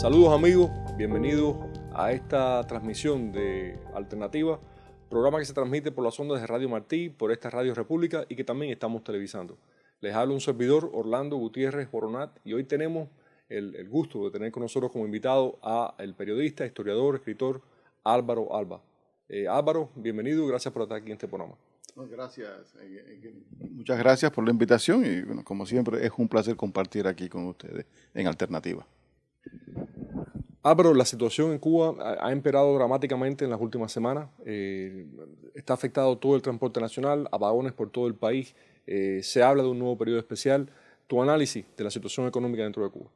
Saludos amigos, bienvenidos a esta transmisión de Alternativa, programa que se transmite por las ondas de Radio Martí, por esta Radio República y que también estamos televisando. Les habla un servidor, Orlando Gutiérrez Boronat, y hoy tenemos el gusto de tener con nosotros como invitado al periodista, historiador, escritor Álvaro Alba. Álvaro, bienvenido y gracias por estar aquí en este programa. Gracias, muchas gracias por la invitación y bueno, como siempre es un placer compartir aquí con ustedes en Alternativa. Álvaro, la situación en Cuba ha empeorado dramáticamente en las últimas semanas. Está afectado todo el transporte nacional, apagones por todo el país. Se habla de un nuevo periodo especial. Tu análisis de la situación económica dentro de Cuba.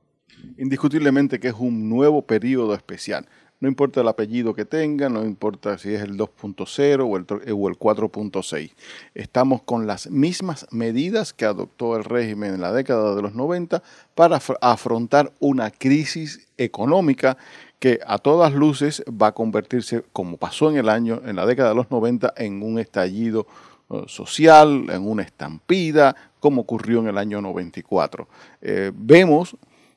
Indiscutiblemente que es un nuevo periodo especial. No importa el apellido que tenga, no importa si es el 2.0 o el 4.6. Estamos con las mismas medidas que adoptó el régimen en la década de los 90 para afrontar una crisis económica que a todas luces va a convertirse, como pasó en la década de los 90, en un estallido social, en una estampida, como ocurrió en el año 94. Vemos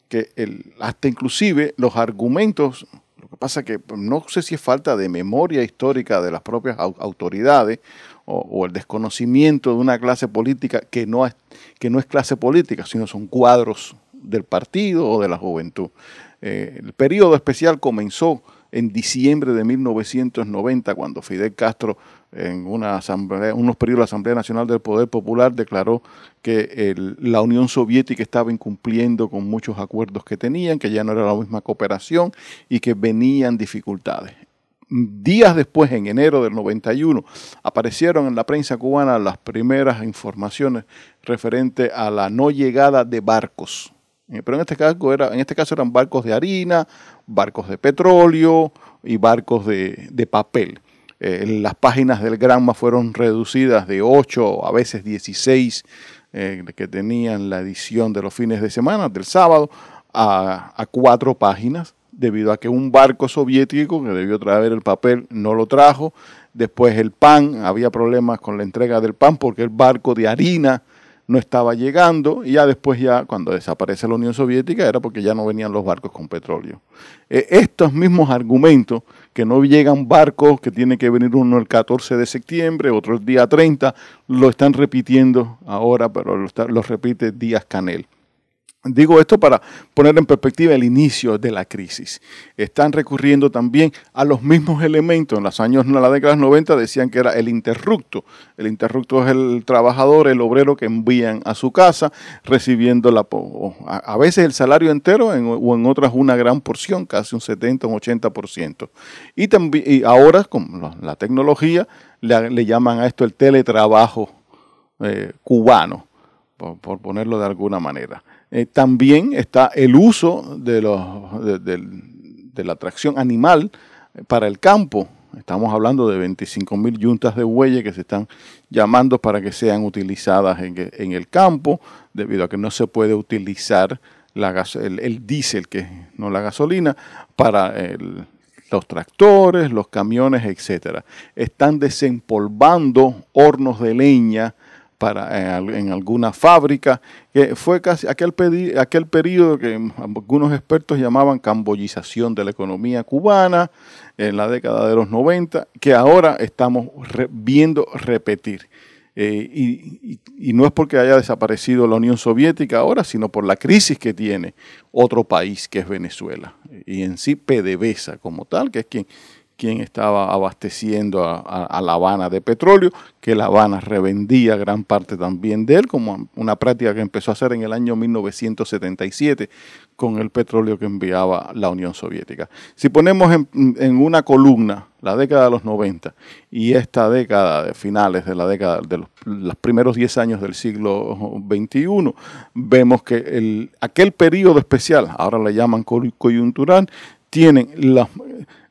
que hasta inclusive los argumentos. Lo que pasa es que no sé si es falta de memoria histórica de las propias autoridades o el desconocimiento de una clase política que no es clase política, sino son cuadros del partido o de la juventud. El periodo especial comenzó en diciembre de 1990, cuando Fidel Castro, en unos periodos de la Asamblea Nacional del Poder Popular, declaró que la Unión Soviética estaba incumpliendo con muchos acuerdos que tenían, que ya no era la misma cooperación y que venían dificultades. Días después, en enero del 91, aparecieron en la prensa cubana las primeras informaciones referentes a la no llegada de barcos. Pero en este caso eran barcos de harina, barcos de petróleo y barcos de papel. Las páginas del Granma fueron reducidas de 8 a veces 16 que tenían la edición de los fines de semana, del sábado, a 4 páginas, debido a que un barco soviético que debió traer el papel no lo trajo. Después el pan, había problemas con la entrega del pan porque el barco de harina no estaba llegando, y ya después, cuando desaparece la Unión Soviética, era porque ya no venían los barcos con petróleo. Estos mismos argumentos, que no llegan barcos, que tiene que venir uno el 14 de septiembre, otro el día 30, lo están repitiendo ahora, pero lo repite Díaz-Canel. Digo esto para poner en perspectiva el inicio de la crisis. Están recurriendo también a los mismos elementos. En los años de la década de los 90 decían que era el interrupto. El interrupto es el trabajador, el obrero que envían a su casa, recibiendo a veces el salario entero o en otras una gran porción, casi un 70 o un 80%. Y ahora, con la tecnología, le llaman a esto el teletrabajo cubano, por ponerlo de alguna manera. También está el uso de la tracción animal para el campo. Estamos hablando de 25.000 yuntas de bueyes que se están llamando para que sean utilizadas en el campo, debido a que no se puede utilizar el diésel, que no la gasolina, para los tractores, los camiones, etc. Están desempolvando hornos de leña en alguna fábrica, que fue casi aquel periodo que algunos expertos llamaban camboyización de la economía cubana en la década de los 90, que ahora estamos viendo repetir. Y no es porque haya desaparecido la Unión Soviética ahora, sino por la crisis que tiene otro país, que es Venezuela, y en sí PDVSA como tal, que es quien estaba abasteciendo a La Habana de petróleo, que La Habana revendía gran parte también de él, como una práctica que empezó a hacer en el año 1977 con el petróleo que enviaba la Unión Soviética. Si ponemos en una columna la década de los 90 y esta década de finales de la década de los primeros 10 años del siglo XXI, vemos que aquel periodo especial, ahora le llaman coyuntural, tienen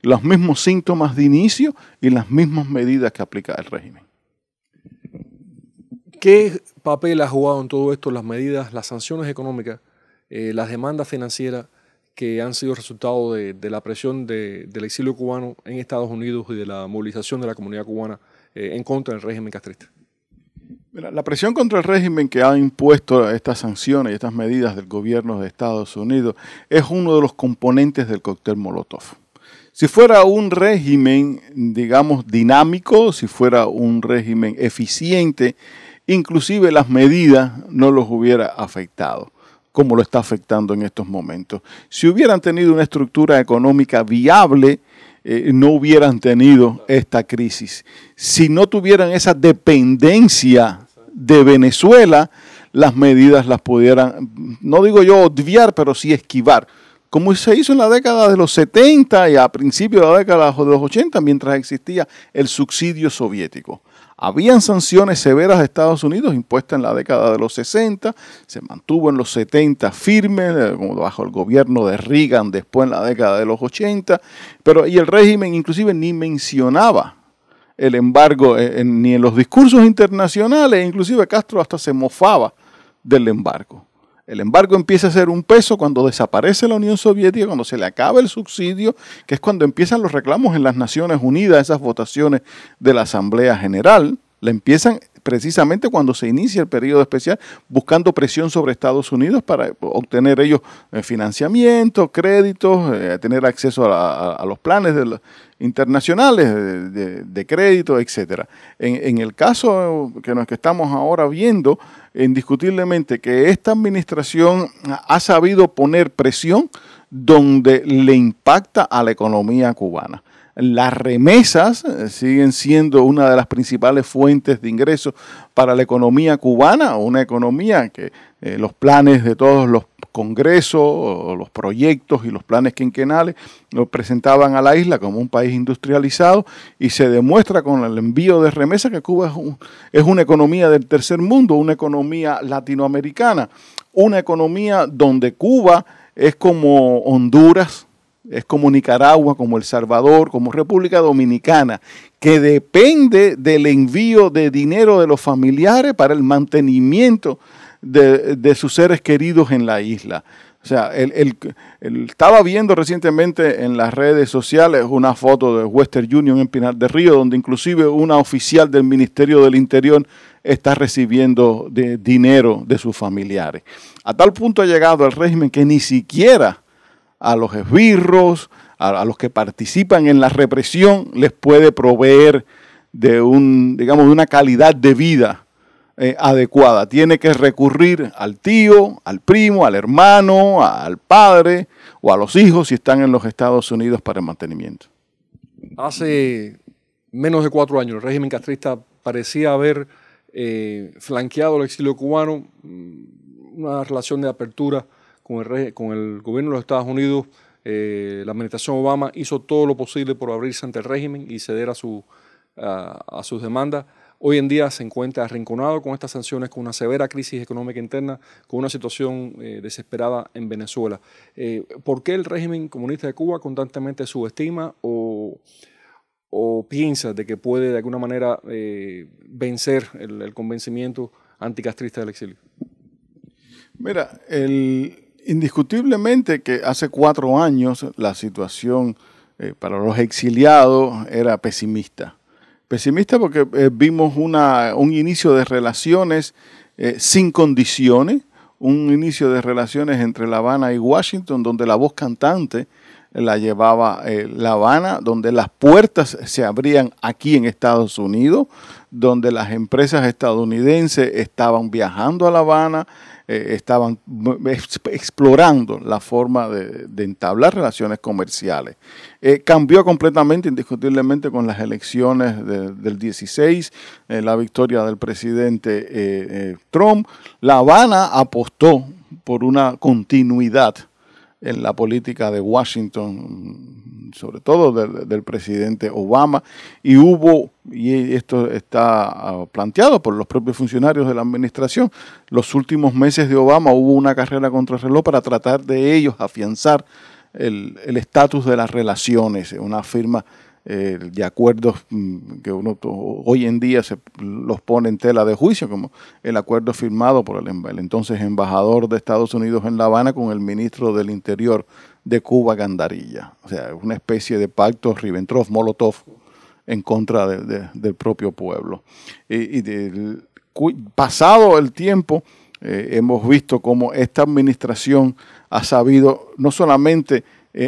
los mismos síntomas de inicio y las mismas medidas que aplica el régimen. ¿Qué papel ha jugado en todo esto las medidas, las sanciones económicas, las demandas financieras que han sido resultado de la presión del exilio cubano en Estados Unidos y de la movilización de la comunidad cubana en contra del régimen castrista? Mira, la presión contra el régimen que ha impuesto estas sanciones y estas medidas del gobierno de Estados Unidos es uno de los componentes del cóctel Molotov. Si fuera un régimen, digamos, dinámico, si fuera un régimen eficiente, inclusive las medidas no los hubiera afectado, como lo está afectando en estos momentos. Si hubieran tenido una estructura económica viable, no hubieran tenido esta crisis. Si no tuvieran esa dependencia de Venezuela, las medidas las pudieran, no digo yo obviar, pero sí esquivar, como se hizo en la década de los 70 y a principios de la década de los 80, mientras existía el subsidio soviético. Habían sanciones severas de Estados Unidos impuestas en la década de los 60, se mantuvo en los 70 firme, como bajo el gobierno de Reagan, después en la década de los 80, y el régimen inclusive ni mencionaba el embargo ni en los discursos internacionales, inclusive Castro hasta se mofaba del embargo. El embargo empieza a ser un peso cuando desaparece la Unión Soviética, cuando se le acaba el subsidio, que es cuando empiezan los reclamos en las Naciones Unidas, esas votaciones de la Asamblea General. La empiezan precisamente cuando se inicia el periodo especial, buscando presión sobre Estados Unidos para obtener ellos financiamiento, créditos, tener acceso a los planes internacionales de crédito, etc. En el caso que estamos ahora viendo, indiscutiblemente que esta administración ha sabido poner presión donde le impacta a la economía cubana. Las remesas siguen siendo una de las principales fuentes de ingresos para la economía cubana, una economía que los planes de todos los congresos, los proyectos y los planes quinquenales lo presentaban a la isla como un país industrializado, y se demuestra con el envío de remesas que Cuba es una economía del tercer mundo, una economía latinoamericana, una economía donde Cuba es como Honduras, es como Nicaragua, como El Salvador, como República Dominicana, que depende del envío de dinero de los familiares para el mantenimiento de sus seres queridos en la isla. O sea, estaba viendo recientemente en las redes sociales una foto de Western Union en Pinar del Río, donde inclusive una oficial del Ministerio del Interior está recibiendo dinero de sus familiares. A tal punto ha llegado el régimen que ni siquiera a los esbirros, a los que participan en la represión, les puede proveer de una calidad de vida adecuada. Tiene que recurrir al tío, al primo, al hermano, al padre o a los hijos si están en los Estados Unidos para el mantenimiento. Hace menos de 4 años el régimen castrista parecía haber flanqueado el exilio cubano, una relación de apertura con el gobierno de los Estados Unidos. La administración Obama hizo todo lo posible por abrirse ante el régimen y ceder a sus demandas. Hoy en día se encuentra arrinconado con estas sanciones, con una severa crisis económica interna, con una situación desesperada en Venezuela. ¿Por qué el régimen comunista de Cuba constantemente subestima o piensa de que puede de alguna manera vencer el convencimiento anticastrista del exilio? Mira, indiscutiblemente que hace 4 años la situación para los exiliados era pesimista. Pesimista porque vimos un inicio de relaciones sin condiciones, un inicio de relaciones entre La Habana y Washington, donde la voz cantante la llevaba La Habana, donde las puertas se abrían aquí en Estados Unidos, donde las empresas estadounidenses estaban viajando a La Habana, estaban explorando la forma de entablar relaciones comerciales. Cambió completamente, indiscutiblemente, con las elecciones del 16, la victoria del presidente Trump. La Habana apostó por una continuidad en la política de Washington, sobre todo del presidente Obama, y esto está planteado por los propios funcionarios de la administración, los últimos meses de Obama hubo una carrera contra el reloj para tratar de ellos afianzar el estatus de las relaciones, una firma de acuerdos que uno hoy en día los pone en tela de juicio, como el acuerdo firmado por el entonces embajador de Estados Unidos en La Habana con el ministro del Interior de Cuba, Gandarilla. O sea, una especie de pacto Ribbentrop-Molotov en contra del propio pueblo. pasado el tiempo, hemos visto cómo esta administración ha sabido no solamente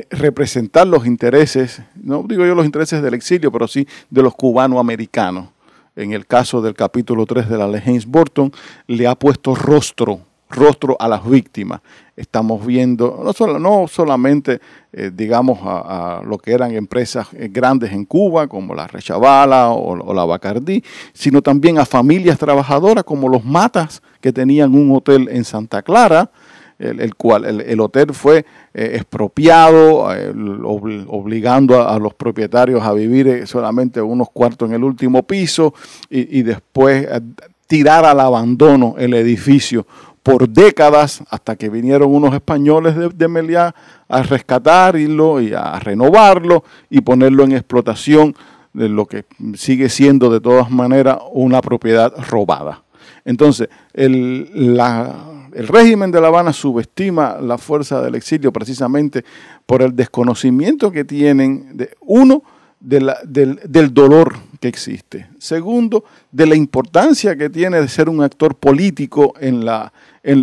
representar los intereses, no digo yo los intereses del exilio, pero sí de los cubanoamericanos. En el caso del capítulo 3 de la ley Haynes-Burton, le ha puesto rostro a las víctimas. Estamos viendo no solamente, digamos, a lo que eran empresas grandes en Cuba, como la Rechavala o la Bacardí, sino también a familias trabajadoras como los Matas, que tenían un hotel en Santa Clara, el hotel fue expropiado, obligando a los propietarios a vivir solamente unos cuartos en el último piso y después tirar al abandono el edificio por décadas, hasta que vinieron unos españoles de Meliá a rescatarlo y a renovarlo y ponerlo en explotación, de lo que sigue siendo de todas maneras una propiedad robada. Entonces, el régimen de La Habana subestima la fuerza del exilio precisamente por el desconocimiento que tienen, del dolor que existe. Segundo, de la importancia que tiene de ser un actor político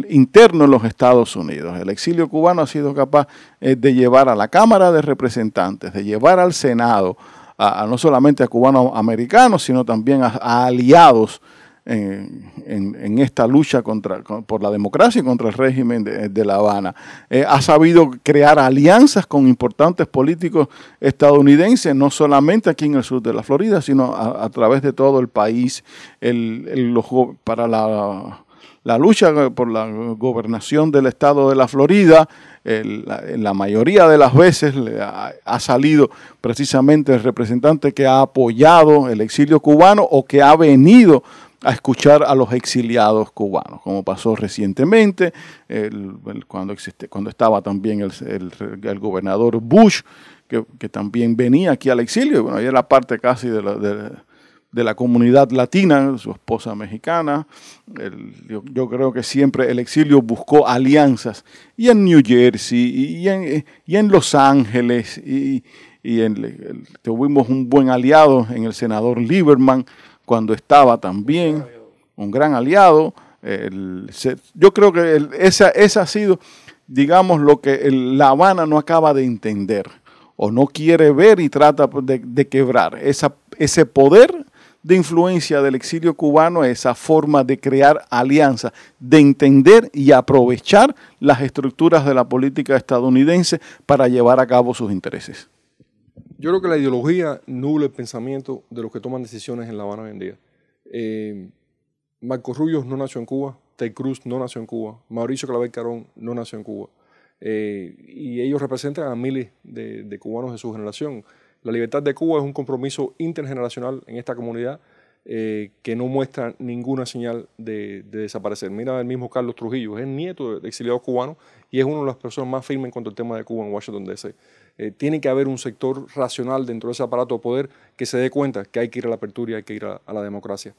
interno en los Estados Unidos. El exilio cubano ha sido capaz de llevar a la Cámara de Representantes, de llevar al Senado, no solamente a cubanos americanos, sino también a aliados en esta lucha por la democracia y contra el régimen de La Habana. Ha sabido crear alianzas con importantes políticos estadounidenses, no solamente aquí en el sur de la Florida, sino a través de todo el país, para la lucha por la gobernación del estado de la Florida. La mayoría de las veces ha salido precisamente el representante que ha apoyado el exilio cubano o que ha venido a escuchar a los exiliados cubanos, como pasó recientemente, cuando estaba también el gobernador Bush, que también venía aquí al exilio. Bueno, ella era parte casi de la comunidad latina, su esposa mexicana. Yo creo que siempre el exilio buscó alianzas, y en New Jersey, y en Los Ángeles, tuvimos un buen aliado en el senador Lieberman, cuando estaba también, un gran aliado. Yo creo que esa ha sido, digamos, lo que La Habana no acaba de entender, o no quiere ver y trata de quebrar, ese poder de influencia del exilio cubano, esa forma de crear alianzas, de entender y aprovechar las estructuras de la política estadounidense para llevar a cabo sus intereses. Yo creo que la ideología nubla el pensamiento de los que toman decisiones en La Habana hoy en día. Marco Rubio no nació en Cuba, Ted Cruz no nació en Cuba, Mauricio Clavel Carón no nació en Cuba. Y ellos representan a miles de cubanos de su generación. La libertad de Cuba es un compromiso intergeneracional en esta comunidad que no muestra ninguna señal de desaparecer. Mira el mismo Carlos Trujillo, es el nieto de exiliados cubanos y es una de las personas más firmes en cuanto al tema de Cuba en Washington, D.C. Tiene que haber un sector racional dentro de ese aparato de poder que se dé cuenta que hay que ir a la apertura y hay que ir a la democracia.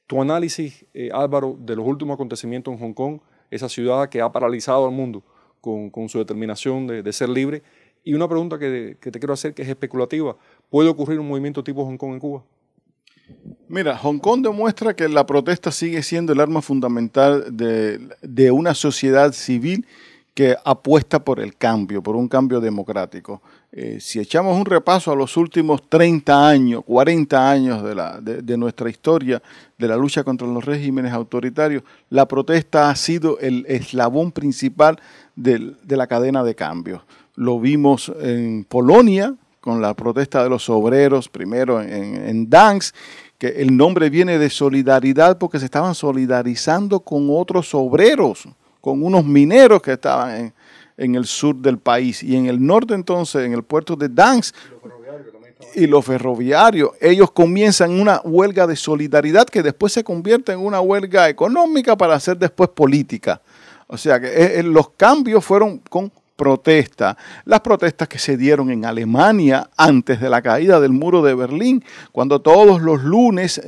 Tu análisis, Álvaro, de los últimos acontecimientos en Hong Kong, esa ciudad que ha paralizado al mundo con su determinación de ser libre. Y una pregunta que te quiero hacer, que es especulativa. ¿Puede ocurrir un movimiento tipo Hong Kong en Cuba? Mira, Hong Kong demuestra que la protesta sigue siendo el arma fundamental de una sociedad civil que apuesta por el cambio, por un cambio democrático. Si echamos un repaso a los últimos 30 años, 40 años de nuestra historia, de la lucha contra los regímenes autoritarios, la protesta ha sido el eslabón principal de la cadena de cambios. Lo vimos en Polonia con la protesta de los obreros, primero en Gdańsk, que el nombre viene de solidaridad porque se estaban solidarizando con otros obreros, con unos mineros que estaban en el sur del país. Y en el norte entonces, en el puerto de Gdańsk, y los ferroviarios, ellos comienzan una huelga de solidaridad que después se convierte en una huelga económica para hacer después política. O sea que los cambios fueron con protesta. Las protestas que se dieron en Alemania antes de la caída del muro de Berlín, cuando todos los lunes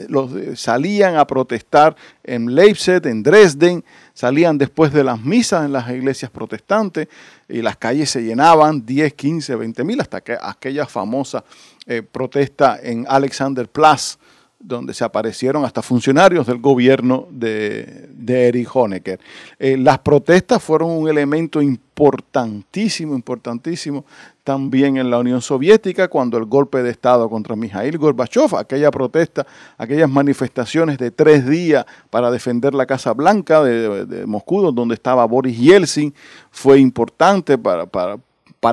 salían a protestar en Leipzig, en Dresden, salían después de las misas en las iglesias protestantes y las calles se llenaban 10, 15, 20 mil, hasta que aquella famosa protesta en Alexanderplatz donde se aparecieron hasta funcionarios del gobierno de Erich Honecker. Las protestas fueron un elemento importantísimo también en la Unión Soviética, cuando el golpe de Estado contra Mikhail Gorbachev, aquella protesta, aquellas manifestaciones de 3 días para defender la Casa Blanca de Moscú, donde estaba Boris Yeltsin, fue importante para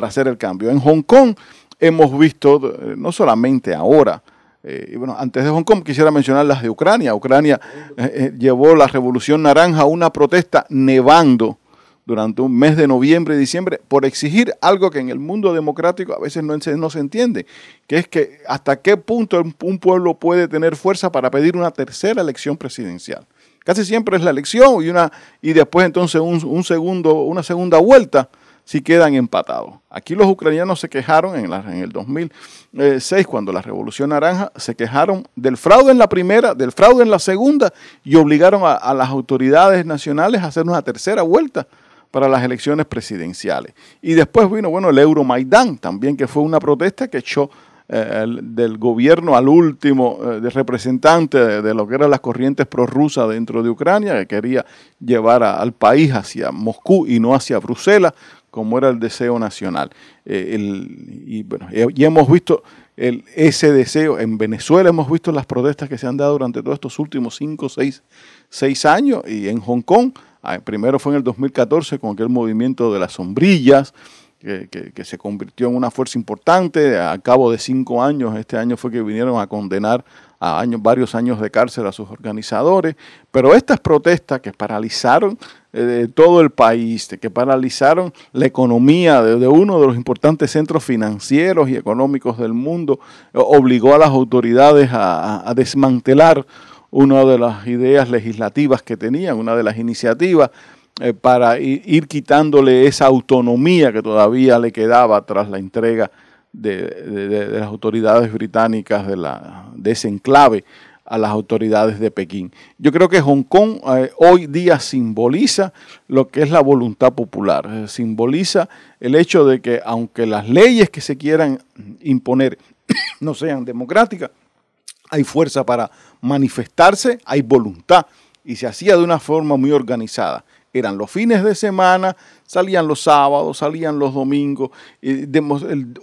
hacer el cambio. En Hong Kong hemos visto, no solamente ahora, y bueno, antes de Hong Kong quisiera mencionar las de Ucrania. Ucrania llevó la Revolución Naranja a una protesta nevando durante un mes de noviembre y diciembre por exigir algo que en el mundo democrático a veces no se entiende, que es que hasta qué punto un pueblo puede tener fuerza para pedir una tercera elección presidencial. Casi siempre es la elección y después entonces una segunda vuelta si quedan empatados. Aquí los ucranianos se quejaron en el 2006, cuando la Revolución Naranja, se quejaron del fraude en la primera, del fraude en la segunda, y obligaron a las autoridades nacionales a hacer una tercera vuelta para las elecciones presidenciales. Y después vino, el Euromaidán también, que fue una protesta que echó del gobierno al último representante de lo que eran las corrientes prorrusas dentro de Ucrania, que quería llevar al país hacia Moscú y no hacia Bruselas, como era el deseo nacional. Y hemos visto ese deseo en Venezuela, hemos visto las protestas que se han dado durante todos estos últimos 5 o 6 años, y en Hong Kong, primero fue en el 2014 con aquel movimiento de las sombrillas, que se convirtió en una fuerza importante. A cabo de 5 años, este año fue que vinieron a condenar a varios años de cárcel a sus organizadores. Pero estas protestas que paralizaron todo el país, que paralizaron la economía de uno de los importantes centros financieros y económicos del mundo, obligó a las autoridades a desmantelar una de las ideas legislativas que tenían, una de las iniciativas, para ir quitándole esa autonomía que todavía le quedaba tras la entrega de las autoridades británicas de ese enclave a las autoridades de Pekín. Yo creo que Hong Kong hoy día simboliza lo que es la voluntad popular, simboliza el hecho de que aunque las leyes que se quieran imponer no sean democráticas, hay fuerza para manifestarse, hay voluntad, y se hacía de una forma muy organizada. Eran los fines de semana, salían los sábados, salían los domingos,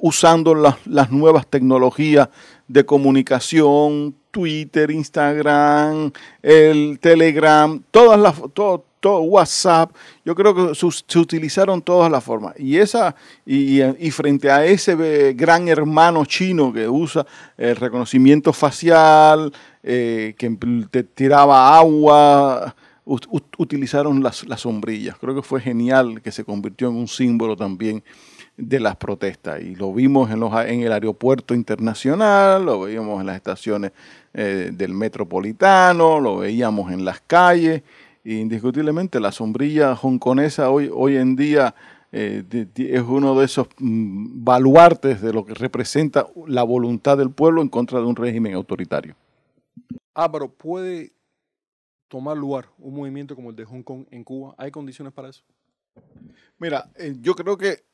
usando las nuevas tecnologías de comunicación, Twitter, Instagram, el Telegram, todo WhatsApp. Yo creo que se utilizaron todas las formas. Y frente a ese gran hermano chino que usa el reconocimiento facial, que te tiraba agua, utilizaron las sombrillas. Creo que fue genial, que se convirtió en un símbolo también de las protestas. Y lo vimos en el aeropuerto internacional, lo veíamos en las estaciones del metropolitano, lo veíamos en las calles. E indiscutiblemente la sombrilla hongkonesa hoy en día es uno de esos baluartes de lo que representa la voluntad del pueblo en contra de un régimen autoritario. Pero puede tomar lugar un movimiento como el de Hong Kong en Cuba. ¿Hay condiciones para eso? Mira, yo creo que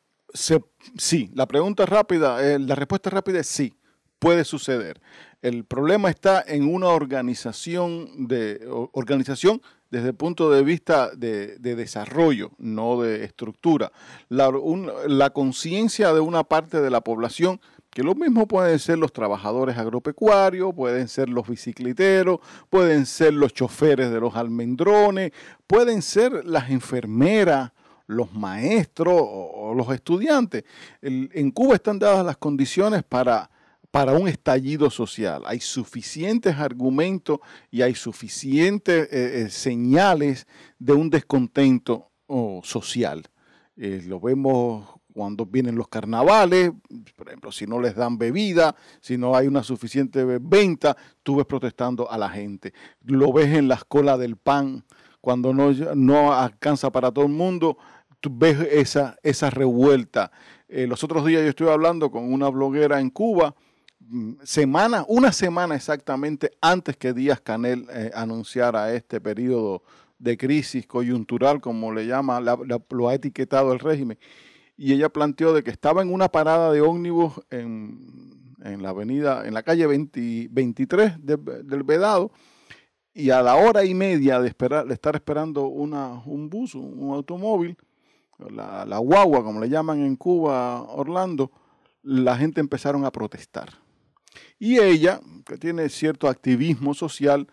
sí. La respuesta rápida es sí, puede suceder. El problema está en una organización desde el punto de vista de desarrollo, no de estructura. La conciencia de una parte de la población, que lo mismo pueden ser los trabajadores agropecuarios, pueden ser los bicicleteros, pueden ser los choferes de los almendrones, pueden ser las enfermeras, los maestros o los estudiantes. En Cuba están dadas las condiciones para un estallido social. Hay suficientes argumentos y hay suficientes señales de un descontento social. Lo vemos cuando vienen los carnavales, por ejemplo, si no les dan bebida, si no hay una suficiente venta, tú ves protestando a la gente. Lo ves en las colas del pan, cuando no alcanza para todo el mundo, tú ves esa revuelta. Los otros días yo estuve hablando con una bloguera en Cuba, una semana exactamente antes que Díaz-Canel anunciara este periodo de crisis coyuntural, como le llama, lo ha etiquetado el régimen, y ella planteó de que estaba en una parada de ómnibus en en la avenida, en la calle 23 del Vedado, y a la hora y media de estar esperando un bus, un automóvil, la guagua, como le llaman en Cuba, Orlando, la gente empezaron a protestar. Y ella, que tiene cierto activismo social,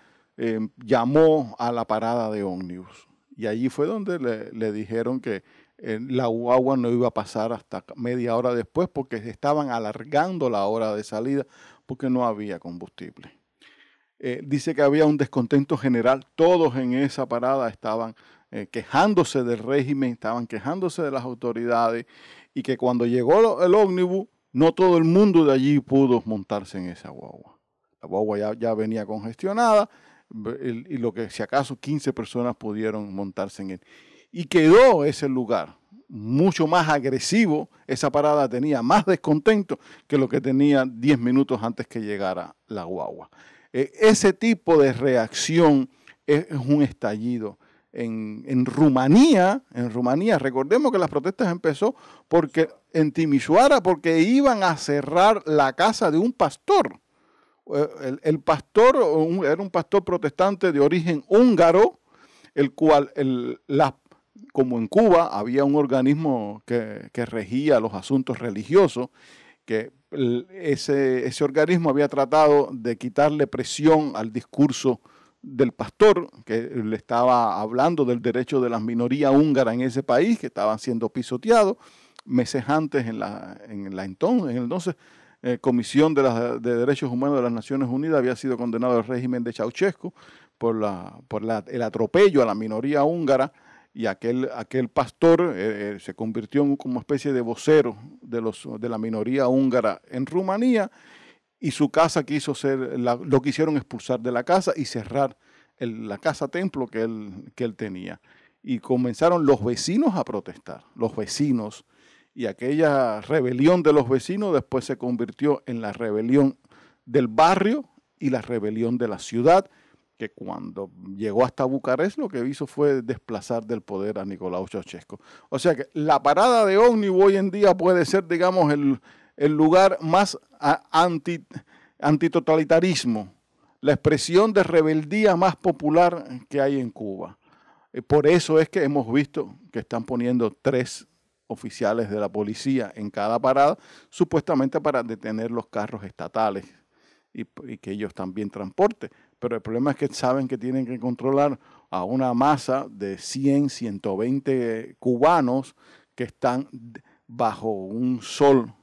llamó a la parada de ómnibus. Y allí fue donde le dijeron que la guagua no iba a pasar hasta media hora después porque estaban alargando la hora de salida porque no había combustible. Dice que había un descontento general. Todos en esa parada estaban quejándose del régimen, estaban quejándose de las autoridades y que cuando llegó el ómnibus, no todo el mundo de allí pudo montarse en esa guagua. La guagua ya venía congestionada y lo que si acaso 15 personas pudieron montarse en él. Y quedó ese lugar mucho más agresivo. Esa parada tenía más descontento que lo que tenía 10 minutos antes que llegara la guagua. Ese tipo de reacción es un estallido. En Rumanía, recordemos que las protestas empezó en Timișoara porque iban a cerrar la casa de un pastor. El pastor era un pastor protestante de origen húngaro, el cual, como en Cuba, había un organismo que regía los asuntos religiosos, que ese organismo había tratado de quitarle presión al discurso del pastor, que le estaba hablando del derecho de las minorías húngaras en ese país, que estaban siendo pisoteados. Meses antes, en el entonces Comisión de Derechos Humanos de las Naciones Unidas, había sido condenado el régimen de Ceausescu por el atropello a la minoría húngara, y aquel pastor se convirtió como especie de vocero de la minoría húngara en Rumanía, y su casa lo quisieron expulsar de la casa y cerrar la casa templo que él tenía. Y comenzaron los vecinos a protestar, y aquella rebelión de los vecinos después se convirtió en la rebelión del barrio y la rebelión de la ciudad, que cuando llegó hasta Bucarest lo que hizo fue desplazar del poder a Nicolau Ceausescu. O sea que la parada de ómnibus hoy en día puede ser, digamos, el lugar más antitotalitarismo, la expresión de rebeldía más popular que hay en Cuba. Por eso es que hemos visto que están poniendo 3 oficiales de la policía en cada parada, supuestamente para detener los carros estatales y que ellos también transporten. Pero el problema es que saben que tienen que controlar a una masa de 100, 120 cubanos que están bajo un sol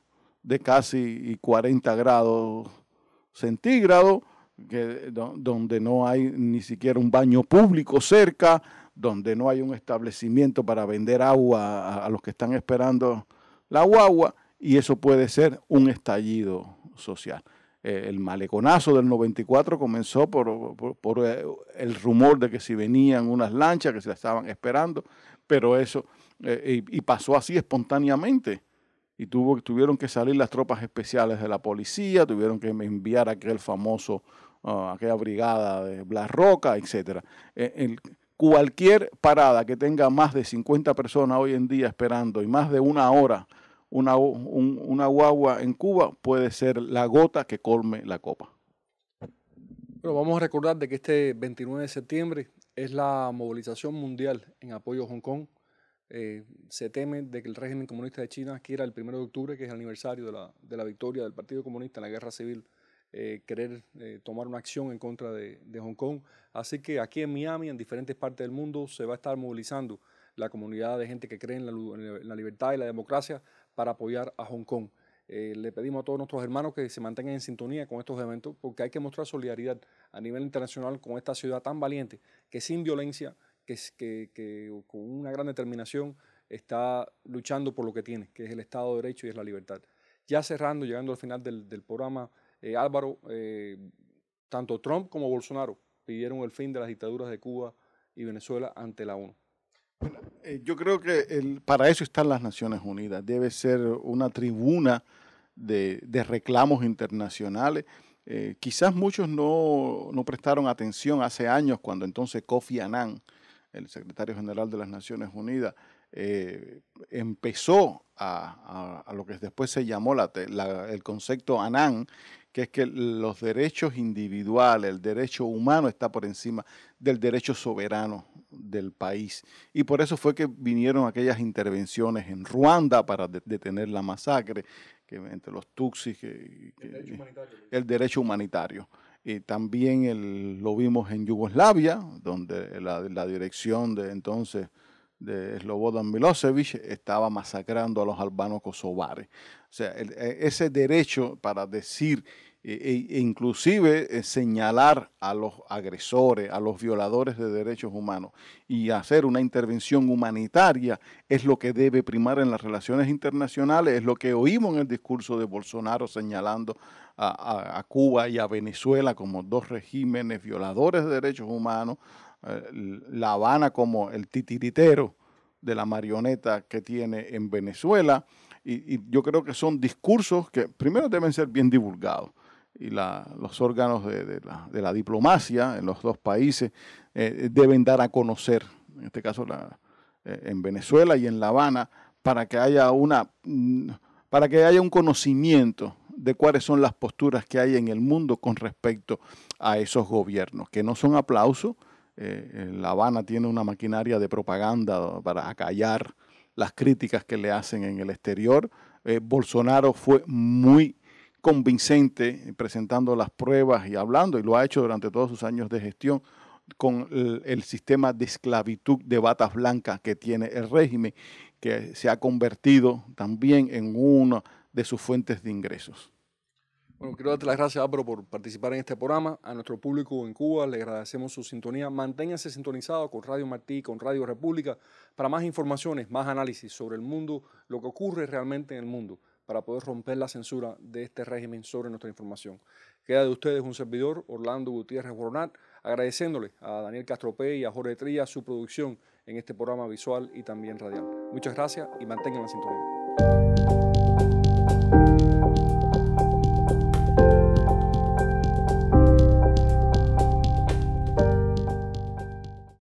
de casi 40 grados centígrados, donde no hay ni siquiera un baño público cerca, donde no hay un establecimiento para vender agua a los que están esperando la guagua, y eso puede ser un estallido social. El maleconazo del 94 comenzó por el rumor de que si venían unas lanchas que se la estaban esperando, pero eso, y pasó así espontáneamente. Y tuvieron que salir las tropas especiales de la policía, tuvieron que enviar aquella brigada de Blas Roca, etc. Cualquier parada que tenga más de 50 personas hoy en día esperando y más de una hora una guagua en Cuba puede ser la gota que colme la copa. Bueno, vamos a recordar de que este 29 de septiembre es la movilización mundial en apoyo a Hong Kong. Se teme de que el régimen comunista de China quiera el 1 de octubre, que es el aniversario de la victoria del Partido Comunista en la guerra civil, querer tomar una acción en contra de Hong Kong. Así que aquí en Miami, en diferentes partes del mundo, se va a estar movilizando la comunidad de gente que cree en la libertad y la democracia para apoyar a Hong Kong. Le pedimos a todos nuestros hermanos que se mantengan en sintonía con estos eventos, porque hay que mostrar solidaridad a nivel internacional con esta ciudad tan valiente, que sin violencia, que con una gran determinación está luchando por lo que tiene, que es el Estado de Derecho y es la libertad. Ya cerrando, llegando al final del programa, Álvaro, tanto Trump como Bolsonaro pidieron el fin de las dictaduras de Cuba y Venezuela ante la ONU. Yo creo que para eso están las Naciones Unidas. Debe ser una tribuna de reclamos internacionales. Quizás muchos no prestaron atención hace años cuando entonces Kofi Annan, el secretario general de las Naciones Unidas, empezó a lo que después se llamó el concepto Anán, que es que los derechos individuales, el derecho humano está por encima del derecho soberano del país. Y por eso fue que vinieron aquellas intervenciones en Ruanda para detener la masacre entre los Tutsis, el derecho humanitario. Y también lo vimos en Yugoslavia, donde la dirección de entonces de Slobodan Milosevic estaba masacrando a los albanos kosovares. O sea, ese derecho para decir inclusive señalar a los agresores, a los violadores de derechos humanos y hacer una intervención humanitaria es lo que debe primar en las relaciones internacionales, es lo que oímos en el discurso de Bolsonaro señalando a Cuba y a Venezuela como dos regímenes violadores de derechos humanos, La Habana como el titiritero de la marioneta que tiene en Venezuela, y yo creo que son discursos que primero deben ser bien divulgados, y los órganos de la diplomacia en los dos países deben dar a conocer, en este caso en Venezuela y en La Habana, para que haya un conocimiento de cuáles son las posturas que hay en el mundo con respecto a esos gobiernos, que no son aplausos. La Habana tiene una maquinaria de propaganda para acallar las críticas que le hacen en el exterior. Bolsonaro fue muy convincente presentando las pruebas y hablando, y lo ha hecho durante todos sus años de gestión, con el sistema de esclavitud de batas blancas que tiene el régimen, que se ha convertido también en una de sus fuentes de ingresos. Bueno, quiero darte las gracias, Álvaro, por participar en este programa. A nuestro público en Cuba le agradecemos su sintonía. Manténganse sintonizados con Radio Martí, con Radio República, para más informaciones, más análisis sobre el mundo, lo que ocurre realmente en el mundo, para poder romper la censura de este régimen sobre nuestra información. Queda de ustedes un servidor, Orlando Gutiérrez Boronat, agradeciéndole a Daniel Castropé y a Jorge Trías su producción en este programa visual y también radial. Muchas gracias y mantengan la sintonía.